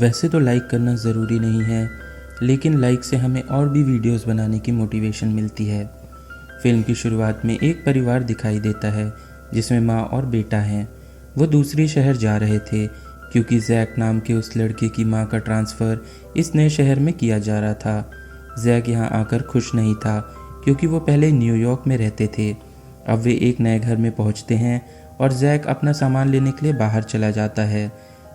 वैसे तो लाइक करना ज़रूरी नहीं है, लेकिन लाइक से हमें और भी वीडियोस बनाने की मोटिवेशन मिलती है। फिल्म की शुरुआत में एक परिवार दिखाई देता है जिसमें माँ और बेटा हैं। वो दूसरे शहर जा रहे थे क्योंकि जैक नाम के उस लड़के की माँ का ट्रांसफ़र इस नए शहर में किया जा रहा था। जैक यहाँ आकर खुश नहीं था क्योंकि वो पहले न्यूयॉर्क में रहते थे। अब वे एक नए घर में पहुँचते हैं और जैक अपना सामान लेने के लिए बाहर चला जाता है।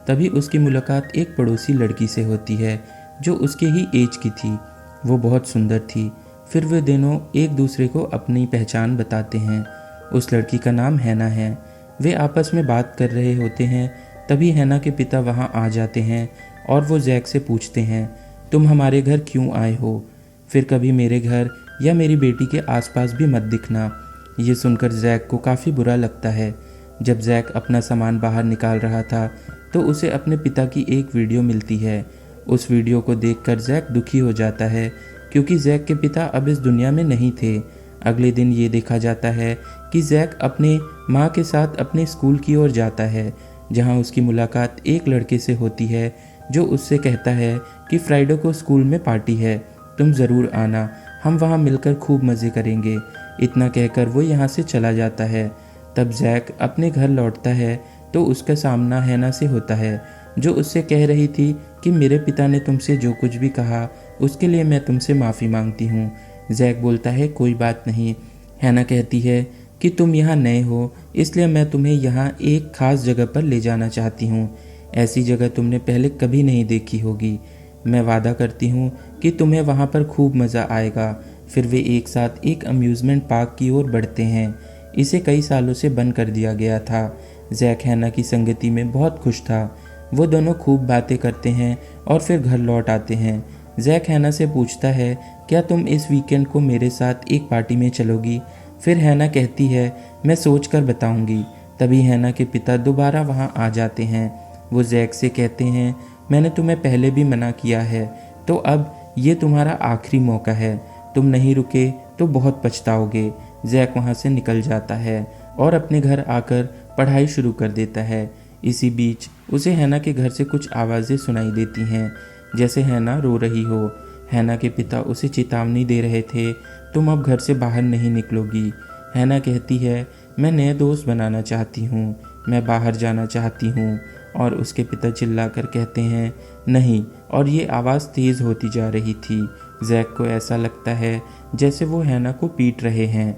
तभी उसकी मुलाकात एक पड़ोसी लड़की से होती है जो उसके ही एज की थी। वो बहुत सुंदर थी। फिर वे दोनों एक दूसरे को अपनी पहचान बताते हैं। उस लड़की का नाम हैना है। वे आपस में बात कर रहे होते हैं, तभी हैना के पिता वहाँ आ जाते हैं और वो जैक से पूछते हैं, तुम हमारे घर क्यों आए हो? फिर कभी मेरे घर या मेरी बेटी के आसपास भी मत दिखना। ये सुनकर जैक को काफ़ी बुरा लगता है। जब जैक अपना सामान बाहर निकाल रहा था तो उसे अपने पिता की एक वीडियो मिलती है। उस वीडियो को देखकर जैक दुखी हो जाता है क्योंकि जैक के पिता अब इस दुनिया में नहीं थे। अगले दिन ये देखा जाता है कि जैक अपने माँ के साथ अपने स्कूल की ओर जाता है, जहाँ उसकी मुलाकात एक लड़के से होती है जो उससे कहता है कि फ्राइडे को स्कूल में पार्टी है, तुम ज़रूर आना, हम वहाँ मिलकर खूब मज़े करेंगे। इतना कहकर वो यहाँ से चला जाता है। तब जैक अपने घर लौटता है तो उसका सामना हैना से होता है जो उससे कह रही थी कि मेरे पिता ने तुमसे जो कुछ भी कहा उसके लिए मैं तुमसे माफ़ी मांगती हूँ। जैक बोलता है कोई बात नहीं। हैना कहती है कि तुम यहाँ नए हो इसलिए मैं तुम्हें यहाँ एक ख़ास जगह पर ले जाना चाहती हूँ। ऐसी जगह तुमने पहले कभी नहीं देखी होगी। मैं वादा करती हूँ कि तुम्हें वहाँ पर खूब मज़ा आएगा। फिर वे एक साथ एक अम्यूज़मेंट पार्क की ओर बढ़ते हैं। इसे कई सालों से बंद कर दिया गया था। जैक हैना की संगति में बहुत खुश था। वो दोनों खूब बातें करते हैं और फिर घर लौट आते हैं। जैक हैना से पूछता है क्या तुम इस वीकेंड को मेरे साथ एक पार्टी में चलोगी? फिर हैना कहती है मैं सोच कर बताऊँगी। तभी हैना के पिता दोबारा वहाँ आ जाते हैं। वो जैक से कहते हैं मैंने तुम्हें पहले भी मना किया है, तो अब ये तुम्हारा आखिरी मौका है। तुम नहीं रुके तो बहुत पछताओगे। जैक वहाँ से निकल जाता है और अपने घर आकर पढ़ाई शुरू कर देता है। इसी बीच उसे हैना के घर से कुछ आवाज़ें सुनाई देती हैं, जैसे हैना रो रही हो। हैना के पिता उसे चेतावनी दे रहे थे, तुम अब घर से बाहर नहीं निकलोगी। हैना कहती है मैं नए दोस्त बनाना चाहती हूँ, मैं बाहर जाना चाहती हूँ। और उसके पिता चिल्लाकर कहते हैं नहीं, और ये आवाज़ तेज़ होती जा रही थी। जैक को ऐसा लगता है जैसे वो हैना को पीट रहे हैं।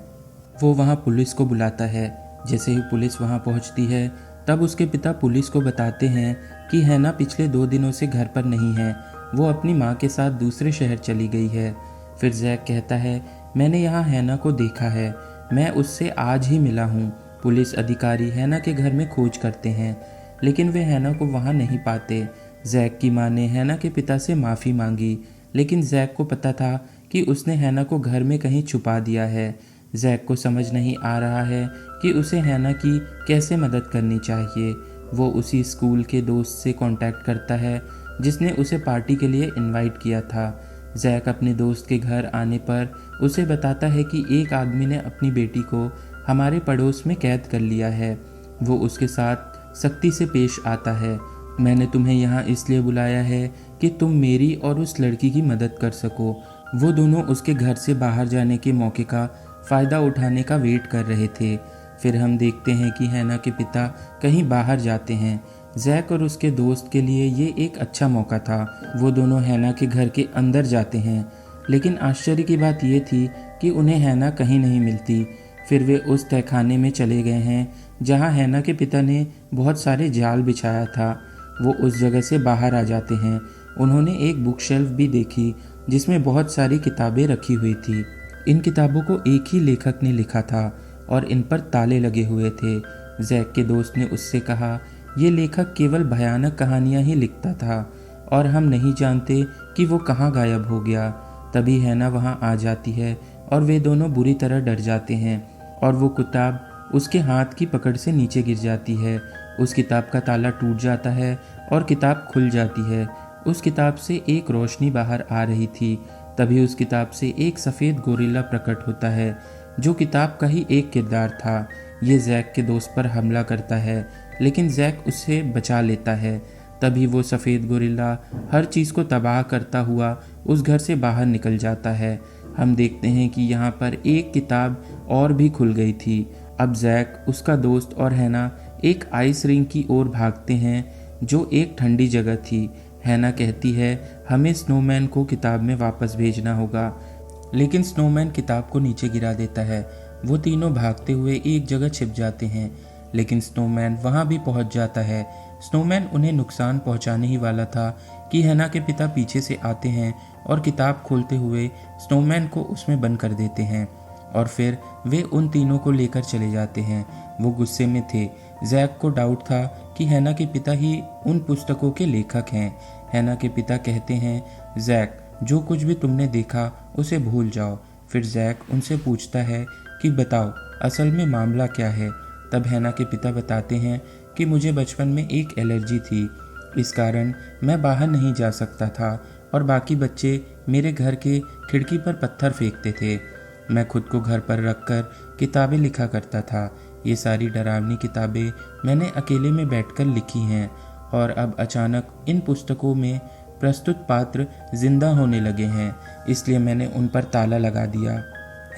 वो वहाँ पुलिस को बुलाता है। जैसे ही पुलिस वहाँ पहुँचती है तब उसके पिता पुलिस को बताते हैं कि हैना पिछले 2 दिनों से घर पर नहीं है, वो अपनी माँ के साथ दूसरे शहर चली गई है। फिर जैक कहता है मैंने यहाँ हैना को देखा है, मैं उससे आज ही मिला हूँ। पुलिस अधिकारी हैना के घर में खोज करते हैं लेकिन वे हैना को वहाँ नहीं पाते। जैक की माँ ने हैना के पिता से माफ़ी मांगी, लेकिन जैक को पता था कि उसने हैना को घर में कहीं छुपा दिया है। जैक को समझ नहीं आ रहा है कि उसे हैना की कैसे मदद करनी चाहिए। वो उसी स्कूल के दोस्त से कांटेक्ट करता है जिसने उसे पार्टी के लिए इनवाइट किया था। जैक अपने दोस्त के घर आने पर उसे बताता है कि एक आदमी ने अपनी बेटी को हमारे पड़ोस में कैद कर लिया है। वो उसके साथ सख्ती से पेश आता है। मैंने तुम्हें यहाँ इसलिए बुलाया है कि तुम मेरी और उस लड़की की मदद कर सको। वो दोनों उसके घर से बाहर जाने के मौके का फ़ायदा उठाने का वेट कर रहे थे। फिर हम देखते हैं कि हैना के पिता कहीं बाहर जाते हैं। जैक और उसके दोस्त के लिए ये एक अच्छा मौका था। वो दोनों हैना के घर के अंदर जाते हैं, लेकिन आश्चर्य की बात ये थी कि उन्हें हैना कहीं नहीं मिलती। फिर वे उस तहखाने में चले गए हैं जहाँ हैना के पिता ने बहुत सारे जाल बिछाया था। वो उस जगह से बाहर आ जाते हैं। उन्होंने एक बुक शेल्फ भी देखी जिसमें बहुत सारी किताबें रखी हुई थी। इन किताबों को एक ही लेखक ने लिखा था और इन पर ताले लगे हुए थे। जैक के दोस्त ने उससे कहा ये लेखक केवल भयानक कहानियाँ ही लिखता था और हम नहीं जानते कि वो कहाँ गायब हो गया। तभी हैना वहाँ आ जाती है और वे दोनों बुरी तरह डर जाते हैं और वो किताब उसके हाथ की पकड़ से नीचे गिर जाती है। उस किताब का ताला टूट जाता है और किताब खुल जाती है। उस किताब से एक रोशनी बाहर आ रही थी। तभी उस किताब से एक सफ़ेद गोरिल्ला प्रकट होता है जो किताब का ही एक किरदार था। ये जैक के दोस्त पर हमला करता है, लेकिन जैक उसे बचा लेता है। तभी वो सफ़ेद गोरिल्ला हर चीज़ को तबाह करता हुआ उस घर से बाहर निकल जाता है। हम देखते हैं कि यहाँ पर एक किताब और भी खुल गई थी। अब जैक, उसका दोस्त और हैना एक आइस रिंक की ओर भागते हैं जो एक ठंडी जगह थी। हैना कहती है हमें स्नोमैन को किताब में वापस भेजना होगा, लेकिन स्नोमैन किताब को नीचे गिरा देता है। वो तीनों भागते हुए एक जगह छिप जाते हैं, लेकिन स्नोमैन वहाँ भी पहुँच जाता है। स्नोमैन उन्हें नुकसान पहुँचाने ही वाला था कि हैना के पिता पीछे से आते हैं और किताब खोलते हुए स्नोमैन को उसमें बंद कर देते हैं और फिर वे उन तीनों को लेकर चले जाते हैं। वो गुस्से में थे। जैक को डाउट था कि हैना के पिता ही उन पुस्तकों के लेखक हैं। हैना के पिता कहते हैं जैक, जो कुछ भी तुमने देखा उसे भूल जाओ। फिर जैक उनसे पूछता है कि बताओ असल में मामला क्या है। तब हैना के पिता बताते हैं कि मुझे बचपन में एक एलर्जी थी, इस कारण मैं बाहर नहीं जा सकता था और बाकी बच्चे मेरे घर के खिड़की पर पत्थर फेंकते थे। मैं खुद को घर पर रखकर किताबें लिखा करता था। ये सारी डरावनी किताबें मैंने अकेले में बैठकर लिखी हैं और अब अचानक इन पुस्तकों में प्रस्तुत पात्र जिंदा होने लगे हैं, इसलिए मैंने उन पर ताला लगा दिया।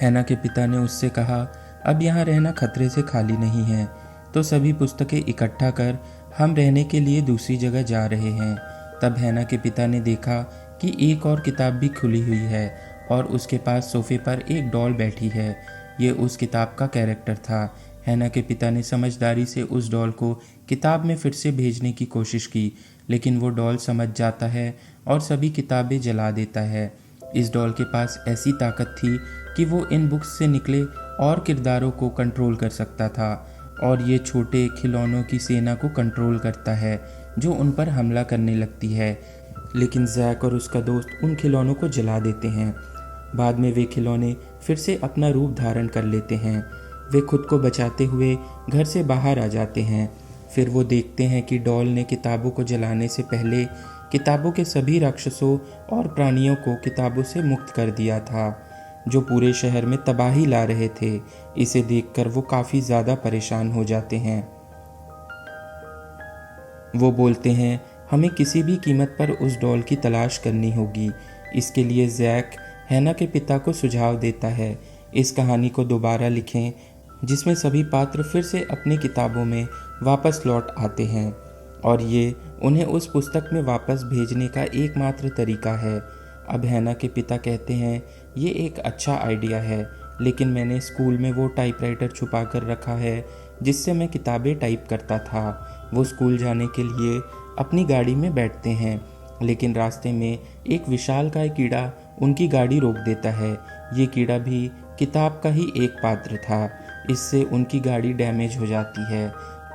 हैना के पिता ने उससे कहा अब यहाँ रहना खतरे से खाली नहीं है, तो सभी पुस्तकें इकट्ठा कर हम रहने के लिए दूसरी जगह जा रहे हैं। तब हैना के पिता ने देखा कि एक और किताब भी खुली हुई है और उसके पास सोफे पर एक डॉल बैठी है। ये उस किताब का कैरेक्टर था। हैना के पिता ने समझदारी से उस डॉल को किताब में फिर से भेजने की कोशिश की, लेकिन वो डॉल समझ जाता है और सभी किताबें जला देता है। इस डॉल के पास ऐसी ताकत थी कि वो इन बुक्स से निकले और किरदारों को कंट्रोल कर सकता था और ये छोटे खिलौनों की सेना को कंट्रोल करता है जो उन पर हमला करने लगती है। लेकिन जैक और उसका दोस्त उन खिलौनों को जला देते हैं। बाद में वे खिलौने फिर से अपना रूप धारण कर लेते हैं। वे खुद को बचाते हुए घर से बाहर आ जाते हैं। फिर वो देखते हैं कि डॉल ने किताबों को जलाने से पहले किताबों के सभी राक्षसों और प्राणियों को किताबों से मुक्त कर दिया था, जो पूरे शहर में तबाही ला रहे थे। इसे देखकर वो काफ़ी ज़्यादा परेशान हो जाते हैं। वो बोलते हैं हमें किसी भी कीमत पर उस डॉल की तलाश करनी होगी। इसके लिए जैक हैना के पिता को सुझाव देता है इस कहानी को दोबारा लिखें जिसमें सभी पात्र फिर से अपनी किताबों में वापस लौट आते हैं और ये उन्हें उस पुस्तक में वापस भेजने का एकमात्र तरीका है। अब हैना के पिता कहते हैं ये एक अच्छा आइडिया है, लेकिन मैंने स्कूल में वो टाइपराइटर छुपा कर रखा है जिससे मैं किताबें टाइप करता था। वो स्कूल जाने के लिए अपनी गाड़ी में बैठते हैं, लेकिन रास्ते में एक विशालकाय कीड़ा उनकी गाड़ी रोक देता है। ये कीड़ा भी किताब का ही एक पात्र था। इससे उनकी गाड़ी डैमेज हो जाती है।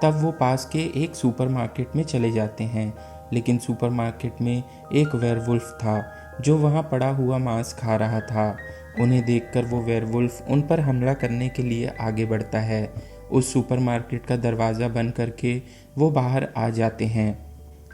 तब वो पास के एक सुपरमार्केट में चले जाते हैं, लेकिन सुपरमार्केट में एक वेयरवुल्फ था जो वहाँ पड़ा हुआ मांस खा रहा था। उन्हें देखकर वो वेयरवुल्फ उन पर हमला करने के लिए आगे बढ़ता है। उस सुपरमार्केट का दरवाज़ा बंद करके वो बाहर आ जाते हैं,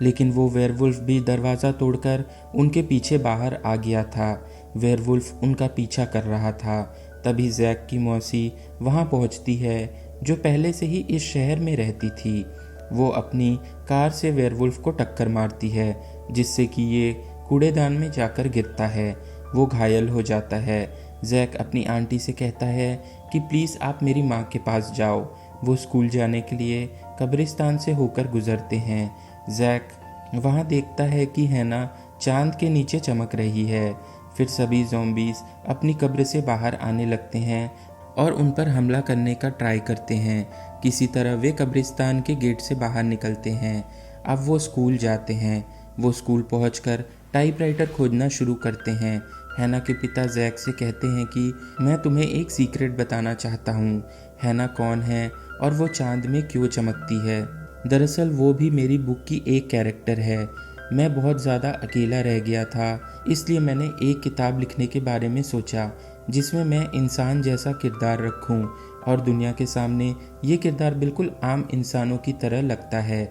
लेकिन वो वेयरवुल्फ भी दरवाज़ा तोड़कर उनके पीछे बाहर आ गया था। वेयरवुल्फ उनका पीछा कर रहा था। तभी जैक की मौसी वहाँ पहुँचती है जो पहले से ही इस शहर में रहती थी। वो अपनी कार से वेयरवुल्फ को टक्कर मारती है, जिससे कि ये कूड़ेदान में जाकर गिरता है। वो घायल हो जाता है। जैक अपनी आंटी से कहता है कि प्लीज़ आप मेरी माँ के पास जाओ। वो स्कूल जाने के लिए कब्रिस्तान से होकर गुजरते हैं। जैक वहाँ देखता है कि हैना चांद के नीचे चमक रही है। फिर सभी ज़ॉम्बीज़ अपनी कब्र से बाहर आने लगते हैं और उन पर हमला करने का ट्राई करते हैं। किसी तरह वे कब्रिस्तान के गेट से बाहर निकलते हैं। अब वो स्कूल जाते हैं। वो स्कूल पहुंचकर टाइपराइटर खोजना शुरू करते हैं। हैना के पिता जैक से कहते हैं कि मैं तुम्हें एक सीक्रेट बताना चाहता हूँ। हैना कौन है और वो चांद में क्यों चमकती है? दरअसल वो भी मेरी बुक की एक कैरेक्टर है। मैं बहुत ज़्यादा अकेला रह गया था, इसलिए मैंने एक किताब लिखने के बारे में सोचा जिसमें मैं इंसान जैसा किरदार रखूं और दुनिया के सामने ये किरदार बिल्कुल आम इंसानों की तरह लगता है।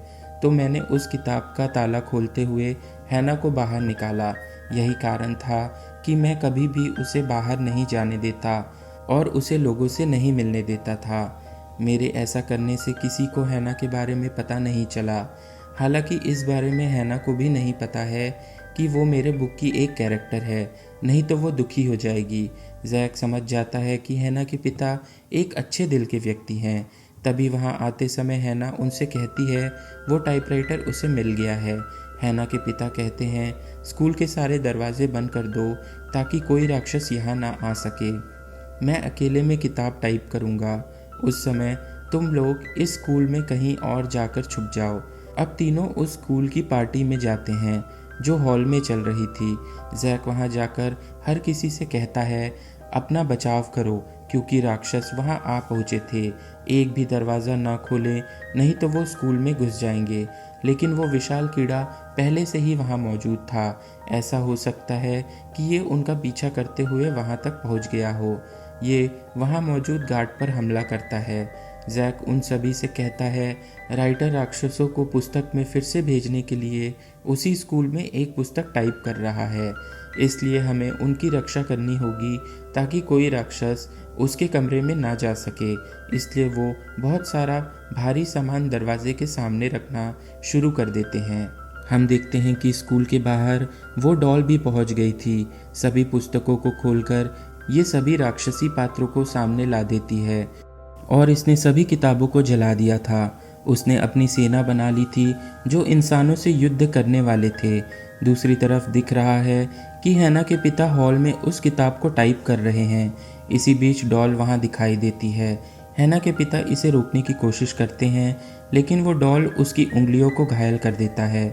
तो मैंने उस किताब का ताला खोलते हुए हैना को बाहर निकाला। यही कारण था कि मैं कभी भी उसे बाहर नहीं जाने देता और उसे लोगों से नहीं मिलने देता था। मेरे ऐसा करने से किसी को हैना के बारे में पता नहीं चला। हालांकि इस बारे में हैना को भी नहीं पता है कि वो मेरे बुक की एक कैरेक्टर है, नहीं तो वो दुखी हो जाएगी। जैक समझ जाता है कि हैना के पिता एक अच्छे दिल के व्यक्ति हैं। तभी वहाँ आते समय हैना उनसे कहती है वो टाइपराइटर उसे मिल गया है। हैना के पिता कहते हैं स्कूल के सारे दरवाजे बंद कर दो ताकि कोई राक्षस यहाँ ना आ सके। मैं अकेले में किताब टाइप करूँगा। उस समय तुम लोग इस स्कूल में कहीं और जाकर छुप जाओ। अब तीनों उस स्कूल की पार्टी में जाते हैं जो हॉल में चल रही थी। जैक वहाँ जाकर हर किसी से कहता है अपना बचाव करो क्योंकि राक्षस वहाँ आ पहुँचे थे। एक भी दरवाज़ा ना खोले नहीं तो वो स्कूल में घुस जाएंगे। लेकिन वो विशाल कीड़ा पहले से ही वहाँ मौजूद था। ऐसा हो सकता है कि ये उनका पीछा करते हुए वहाँ तक पहुँच गया हो। ये वहाँ मौजूद गार्ड पर हमला करता है। जैक उन सभी से कहता है राइटर राक्षसों को पुस्तक में फिर से भेजने के लिए उसी स्कूल में एक पुस्तक टाइप कर रहा है, इसलिए हमें उनकी रक्षा करनी होगी ताकि कोई राक्षस उसके कमरे में ना जा सके। इसलिए वो बहुत सारा भारी सामान दरवाजे के सामने रखना शुरू कर देते हैं। हम देखते हैं कि स्कूल के बाहर वो डॉल भी पहुंच गई थी। सभी पुस्तकों को खोलकर ये सभी राक्षसी पात्रों को सामने ला देती है और इसने सभी किताबों को जला दिया था। उसने अपनी सेना बना ली थी जो इंसानों से युद्ध करने वाले थे। दूसरी तरफ दिख रहा है कि हैना के पिता हॉल में उस किताब को टाइप कर रहे हैं। इसी बीच डॉल वहां दिखाई देती है। हैना के पिता इसे रोकने की कोशिश करते हैं लेकिन वो डॉल उसकी उंगलियों को घायल कर देता है,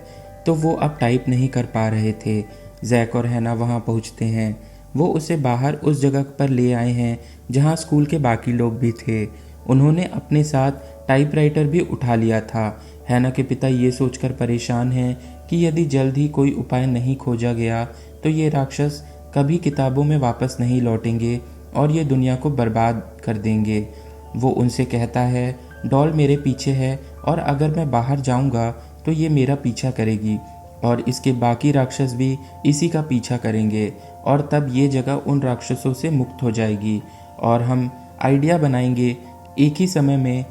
तो वो अब टाइप नहीं कर पा रहे थे। जैक और हैना वहां पहुंचते हैं। वो उसे बाहर उस जगह पर ले आए हैं जहां स्कूल के बाकी लोग भी थे। उन्होंने अपने साथ टाइपराइटर भी उठा लिया था। हैना के पिता ये सोचकर परेशान हैं कि यदि जल्द ही कोई उपाय नहीं खोजा गया तो ये राक्षस कभी किताबों में वापस नहीं लौटेंगे और ये दुनिया को बर्बाद कर देंगे। वो उनसे कहता है डॉल मेरे पीछे है और अगर मैं बाहर जाऊंगा तो ये मेरा पीछा करेगी और इसके बाकी राक्षस भी इसी का पीछा करेंगे और तब ये जगह उन राक्षसों से मुक्त हो जाएगी और हम आइडिया बनाएंगे एक ही समय में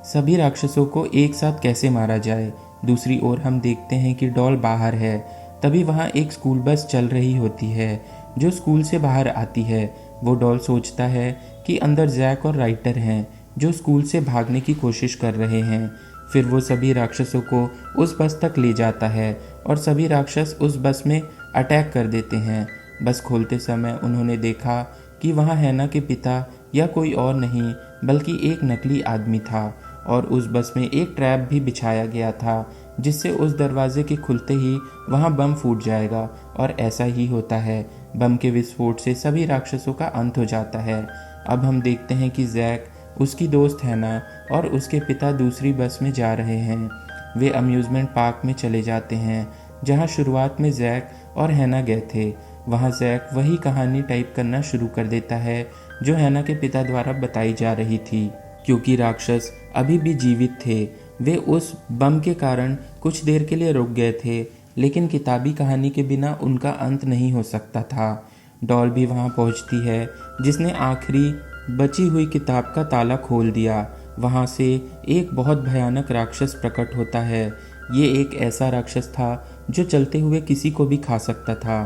सभी राक्षसों को एक साथ कैसे मारा जाए। दूसरी ओर हम देखते हैं कि डॉल बाहर है। तभी वहाँ एक स्कूल बस चल रही होती है जो स्कूल से बाहर आती है। वो डॉल सोचता है कि अंदर जैक और राइटर हैं जो स्कूल से भागने की कोशिश कर रहे हैं। फिर वो सभी राक्षसों को उस बस तक ले जाता है और सभी राक्षस उस बस में अटैक कर देते हैं। बस खोलते समय उन्होंने देखा कि वहाँ हैना के पिता या कोई और नहीं बल्कि एक नकली आदमी था और उस बस में एक ट्रैप भी बिछाया गया था जिससे उस दरवाजे के खुलते ही वहाँ बम फूट जाएगा और ऐसा ही होता है। बम के विस्फोट से सभी राक्षसों का अंत हो जाता है। अब हम देखते हैं कि जैक, उसकी दोस्त हैना और उसके पिता दूसरी बस में जा रहे हैं। वे अम्यूज़मेंट पार्क में चले जाते हैं जहाँ शुरुआत में जैक और हैना गए थे। वहाँ जैक वही कहानी टाइप करना शुरू कर देता है जो हैना के पिता द्वारा बताई जा रही थी। क्योंकि राक्षस अभी भी जीवित थे, वे उस बम के कारण कुछ देर के लिए रुक गए थे, लेकिन किताबी कहानी के बिना उनका अंत नहीं हो सकता था। डॉल भी वहाँ पहुँचती है जिसने आखिरी बची हुई किताब का ताला खोल दिया। वहाँ से एक बहुत भयानक राक्षस प्रकट होता है। ये एक ऐसा राक्षस था जो चलते हुए किसी को भी खा सकता था।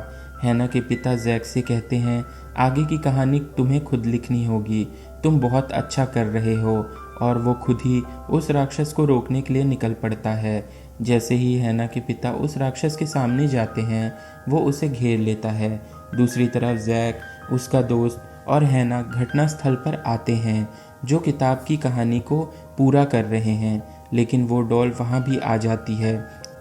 हैना के पिता जैक से कहते हैं आगे की कहानी तुम्हें खुद लिखनी होगी, तुम बहुत अच्छा कर रहे हो, और वो खुद ही उस राक्षस को रोकने के लिए निकल पड़ता है। जैसे ही हैना के पिता उस राक्षस के सामने जाते हैं वो उसे घेर लेता है। दूसरी तरफ जैक, उसका दोस्त और हैना घटनास्थल पर आते हैं जो किताब की कहानी को पूरा कर रहे हैं, लेकिन वो डॉल वहाँ भी आ जाती है।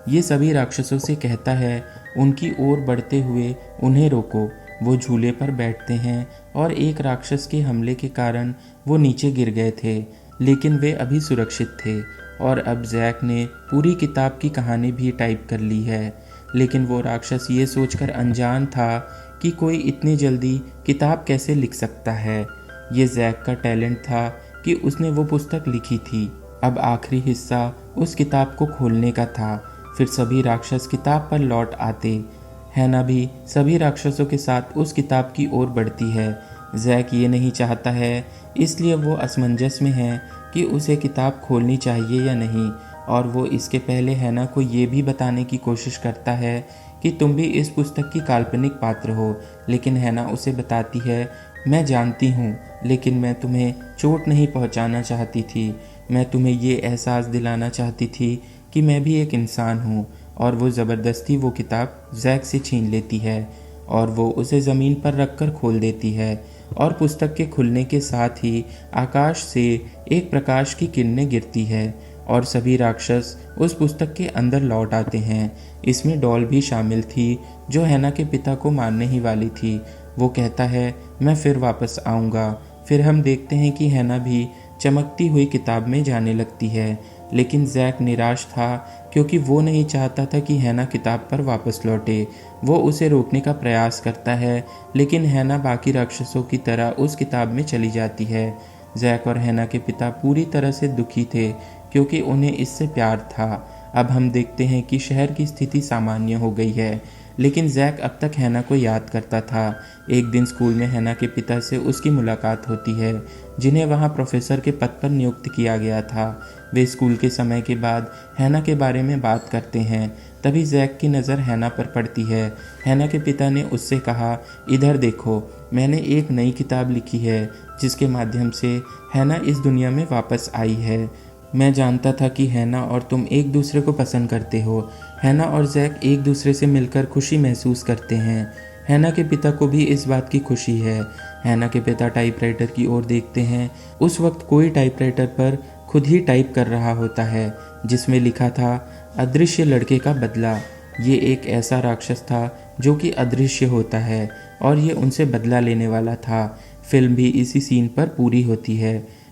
ये सभी राक्षसों से कहता है उनकी ओर बढ़ते हुए उन्हें रोको। वो झूले पर बैठते हैं और एक राक्षस के हमले के कारण वो नीचे गिर गए थे, लेकिन वे अभी सुरक्षित थे और अब जैक ने पूरी किताब की कहानी भी टाइप कर ली है। लेकिन वो राक्षस ये सोचकर अनजान था कि कोई इतनी जल्दी किताब कैसे लिख सकता है। ये जैक का टैलेंट था कि उसने वो पुस्तक लिखी थी। अब आखिरी हिस्सा उस किताब को खोलने का था। फिर सभी राक्षस किताब पर लौट आते। हैना भी सभी राक्षसों के साथ उस किताब की ओर बढ़ती है। जैक ये नहीं चाहता है, इसलिए वो असमंजस में है कि उसे किताब खोलनी चाहिए या नहीं, और वो इसके पहले हैना को ये भी बताने की कोशिश करता है कि तुम भी इस पुस्तक की काल्पनिक पात्र हो, लेकिन हैना उसे बताती है, मैं जानती हूँ, लेकिन मैं तुम्हें चोट नहीं पहुँचाना चाहती थी। मैं तुम्हें ये एहसास दिलाना चाहती थी कि मैं भी एक इंसान हूँ। और वो ज़बरदस्ती वो किताब जैक से छीन लेती है और वो उसे ज़मीन पर रखकर खोल देती है और पुस्तक के खुलने के साथ ही आकाश से एक प्रकाश की किरणें गिरती है और सभी राक्षस उस पुस्तक के अंदर लौट आते हैं। इसमें डॉल भी शामिल थी जो हैना के पिता को मारने ही वाली थी। वो कहता है, मैं फिर वापस आऊँगा। फिर हम देखते हैं कि हैना भी चमकती हुई किताब में जाने लगती है, लेकिन जैक निराश था क्योंकि वो नहीं चाहता था कि हैना किताब पर वापस लौटे। वो उसे रोकने का प्रयास करता है, लेकिन हैना बाकी राक्षसों की तरह उस किताब में चली जाती है। जैक और हैना के पिता पूरी तरह से दुखी थे क्योंकि उन्हें इससे प्यार था। अब हम देखते हैं कि शहर की स्थिति सामान्य हो गई है, लेकिन जैक अब तक हैना को याद करता था। एक दिन स्कूल में हैना के पिता से उसकी मुलाकात होती है, जिन्हें वहाँ प्रोफेसर के पद पर नियुक्त किया गया था। वे स्कूल के समय के बाद हैना के बारे में बात करते हैं। तभी जैक की नज़र हैना पर पड़ती है। हैना के पिता ने उससे कहा, इधर देखो, मैंने एक नई किताब लिखी है जिसके माध्यम से हैना इस दुनिया में वापस आई है। मैं जानता था कि हैना और तुम एक दूसरे को पसंद करते हो। हैना और जैक एक दूसरे से मिलकर खुशी महसूस करते हैं। हैना के पिता को भी इस बात की खुशी है। हैना के पिता टाइपराइटर की ओर देखते हैं। उस वक्त कोई टाइपराइटर पर खुद ही टाइप कर रहा होता है, जिसमें लिखा था, अदृश्य लड़के का बदला। ये एक ऐसा राक्षस था जो कि अदृश्य होता है और ये उनसे बदला लेने वाला था। फिल्म भी इसी सीन पर पूरी होती है।